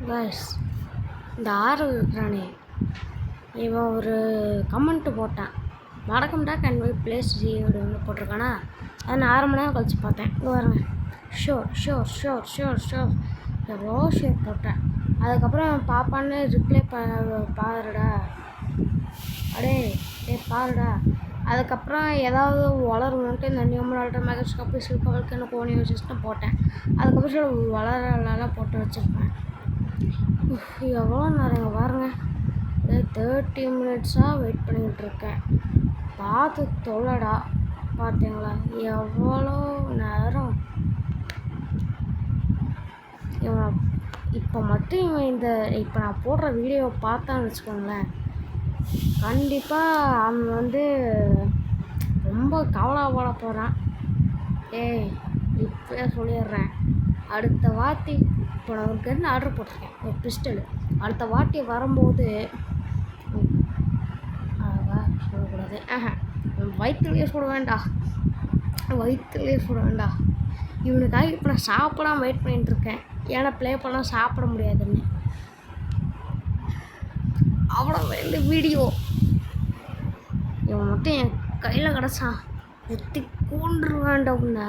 Guys, இந்த ஆறு இருக்கிறானே இவன் ஒரு கமெண்ட்டு போட்டான். வணக்கம்டா கன்வே பிளேஸ் அப்படின்னு போட்டிருக்கானா. அதை நான் 1/2 மணி நேரம் கழிச்சு பார்த்தேன். இங்கே வரேங்க. Sure sure sure sure sure எவ்வளோ ஷோர் போட்டேன். அதுக்கப்புறம் பாப்பான்னு ரிப்ளை பாருடா அடே பாருடா. அதுக்கப்புறம் ஏதாவது வளரணுன்ட்டு இந்த நியூமரால்ட்ட மைக்ரோஸ்கோப்பி சில்கவல்கன்னு கோனி சிஸ்டம் போட்டேன். அதுக்கப்புறம் சில வளரெல்லாம் போட்டு வச்சுருப்பேன். எவ்வளோ நேரம் பாருங்க, 30 மினிட்ஸாக வெயிட் பண்ணிகிட்ருக்கேன். பார்த்து தொலைடா. பார்த்தீங்களா எவ்வளோ நேரம். இவன் இப்போ மட்டும் இவன் இப்போ நான் போடுற வீடியோவை பார்த்தான்னு வச்சுக்கோங்களேன், கண்டிப்பாக அவன் ரொம்ப கவலைப்பட போகிறான். இப்போயே சொல்லிடுறேன், அடுத்த வாட்டி இப்போ நான் ஒரு கன் ஆர்டர் போட்டிருக்கேன், ஒரு பிஸ்டலு. அடுத்த வாட்டி வரும்போது சொல்லக்கூடாது, வயிற்றுலேயே சுட வேண்டாம், வயிற்றுலேயே சுட வேண்டாம். இவனுக்காக இப்போ நான் சாப்பிடாம வெயிட் பண்ணிட்டுருக்கேன். ஏன்னா ப்ளே பண்ணால் சாப்பிட முடியாதுன்னு. அவ்வளோ இந்த வீடியோ இவன் மட்டும் என் கையில் கிடச்சான், வெட்டி கொண்டு வேண்டாம்ண்ணா.